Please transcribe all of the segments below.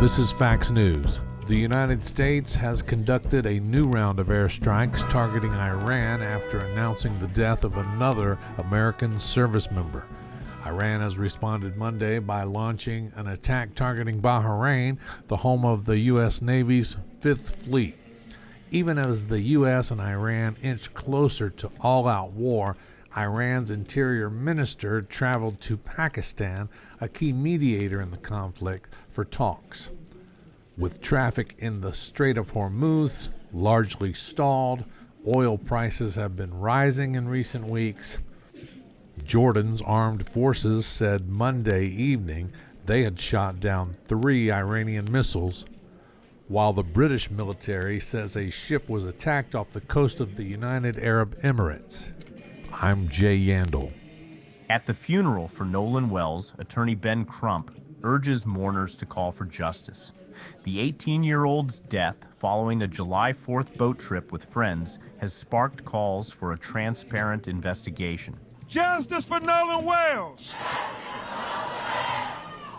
This is Fax News. The United States has conducted a new round of airstrikes targeting Iran after announcing the death of another American service member. Iran has responded Monday by launching an attack targeting Bahrain, the home of the U.S. Navy's Fifth Fleet. Even as the U.S. and Iran inch closer to all-out war, Iran's interior minister traveled to Pakistan, a key mediator in the conflict, for talks. With traffic in the Strait of Hormuz largely stalled, oil prices have been rising in recent weeks. Jordan's armed forces said Monday evening they had shot down 3 Iranian missiles, while the British military says a ship was attacked off the coast of the United Arab Emirates. I'm Jay Yandel. At the funeral for Nolan Wells, attorney Ben Crump urges mourners to call for justice. The 18-year-old's death following a July 4th boat trip with friends has sparked calls for a transparent investigation. Justice for Nolan Wells!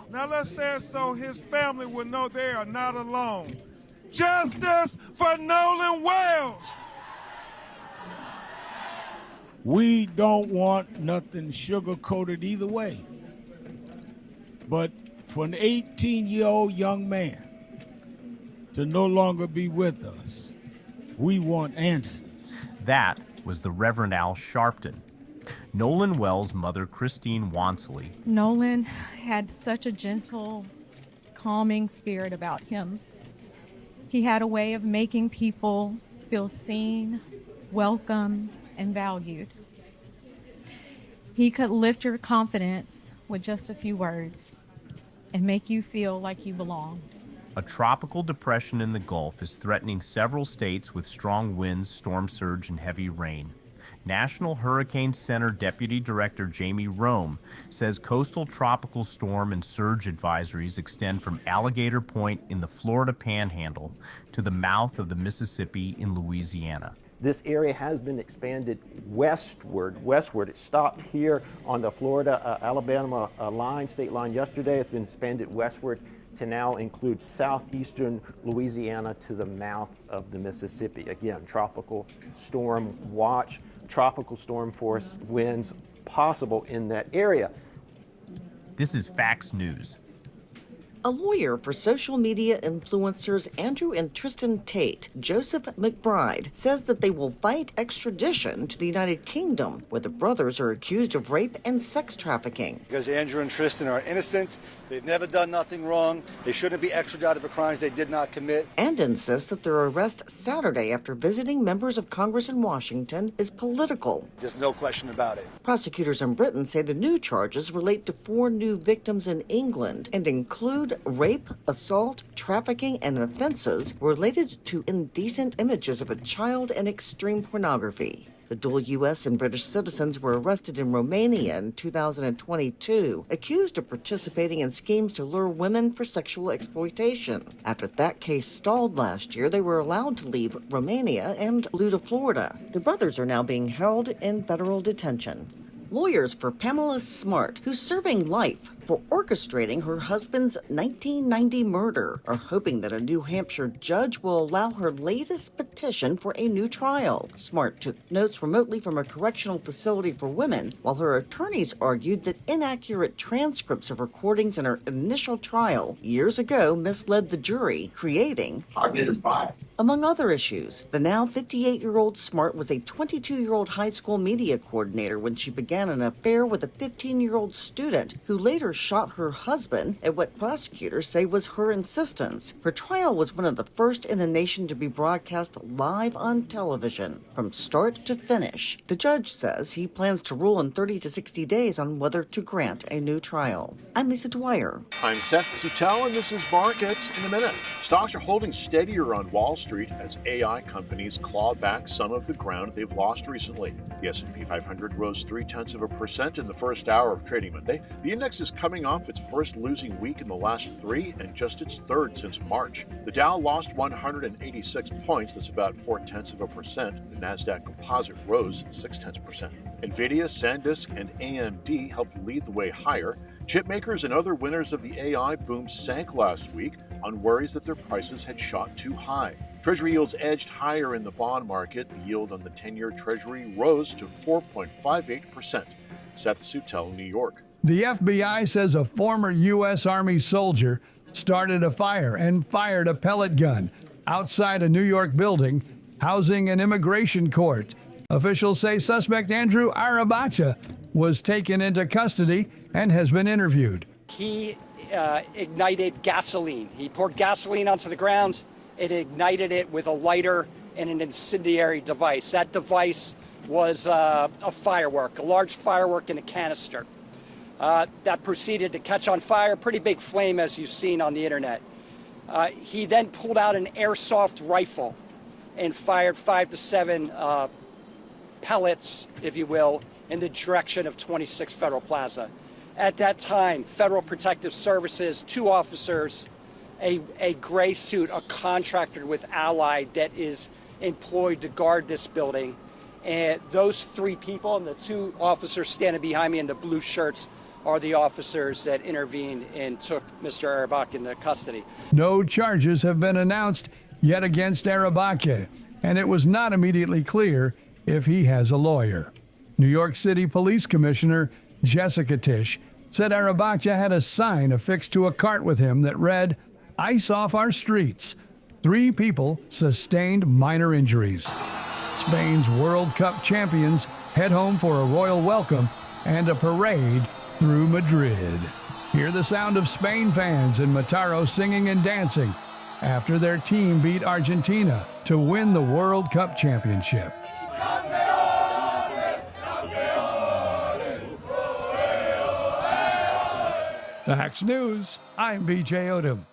Now let's say it so his family will know they are not alone. Justice for Nolan Wells! We don't want nothing sugar-coated either way. But for an 18-year-old young man to no longer be with us, we want answers. That was the Reverend Al Sharpton. Nolan Wells' mother, Christine Wansley. Nolan had such a gentle, calming spirit about him. He had a way of making people feel seen, welcome, and valued. He could lift your confidence with just a few words and make you feel like you belonged. A tropical depression in the Gulf is threatening several states with strong winds, storm surge, and heavy rain. National Hurricane Center Deputy Director Jamie Rome says coastal tropical storm and surge advisories extend from Alligator Point in the Florida Panhandle to the mouth of the Mississippi in Louisiana. This area has been expanded westward. It stopped here on the Florida-Alabama state line yesterday. It's been expanded westward to now include southeastern Louisiana to the mouth of the Mississippi. Again, tropical storm watch, tropical storm force winds possible in that area. This is Fax News. A lawyer for social media influencers Andrew and Tristan Tate, Joseph McBride, says that they will fight extradition to the United Kingdom, where the brothers are accused of rape and sex trafficking. Because Andrew and Tristan are innocent, they've never done nothing wrong, they shouldn't be extradited for crimes they did not commit. And insists that their arrest Saturday after visiting members of Congress in Washington is political. There's no question about it. Prosecutors in Britain say the new charges relate to 4 new victims in England and include rape, assault, trafficking, and offenses related to indecent images of a child and extreme pornography. The dual U.S. and British citizens were arrested in Romania in 2022, accused of participating in schemes to lure women for sexual exploitation. After that case stalled last year, they were allowed to leave Romania and flew to Florida. The brothers are now being held in federal detention. Lawyers for Pamela Smart, who's serving life for orchestrating her husband's 1990 murder, are hoping that a New Hampshire judge will allow her latest petition for a new trial. Smart took notes remotely from a correctional facility for women, while her attorneys argued that inaccurate transcripts of recordings in her initial trial years ago misled the jury, creating cognitive bias. Among other issues, the now 58-year-old Smart was a 22-year-old high school media coordinator when she began an affair with a 15-year-old student who later shot her husband at what prosecutors say was her insistence. Her trial was one of the first in the nation to be broadcast live on television from start to finish. The judge says he plans to rule in 30 to 60 days on whether to grant a new trial. I'm Lisa Dwyer. I'm Seth Sutell, and this is Markets in a Minute. Stocks are holding steadier on Wall Street as AI companies claw back some of the ground they've lost recently. The S&P 500 rose 0.3% in the first hour of trading Monday. The index is coming off its first losing week in the last 3 and just its third since March. The Dow lost 186 points, that's about 0.4%. The Nasdaq Composite rose 0.6%. Nvidia, SanDisk, and AMD helped lead the way higher. Chip makers and other winners of the AI boom sank last week on worries that their prices had shot too high. Treasury yields edged higher in the bond market. The yield on the 10-year Treasury rose to 4.58%. Seth Sutel, New York. The FBI says a former U.S. Army soldier started a fire and fired a pellet gun outside a New York building housing an immigration court. Officials say suspect Andrew Arabacha was taken into custody and has been interviewed. He ignited gasoline. He poured gasoline onto the ground and ignited it with a lighter and an incendiary device. That device was a firework, a large firework in a canister. That proceeded to catch on fire, pretty big flame as you've seen on the internet. He then pulled out an airsoft rifle and fired 5 to 7 pellets, if you will, in the direction of 26 Federal Plaza. At that time, Federal Protective Services, 2 officers, a gray suit, a contractor with Allied that is employed to guard this building. And those 3 people and the 2 officers standing behind me in the blue shirts are the officers that intervened and took Mr. Arabak into custody. No charges have been announced yet against Arabake, and it was not immediately clear if he has a lawyer. New York City Police Commissioner Jessica Tisch said Arabacha had a sign affixed to a cart with him that read, "Ice off our streets." 3 people sustained minor injuries. Spain's World Cup champions head home for a royal welcome and a parade through Madrid. Hear the sound of Spain fans in Mataró singing and dancing after their team beat Argentina to win the World Cup championship. Facts News, I'm BJ Odom.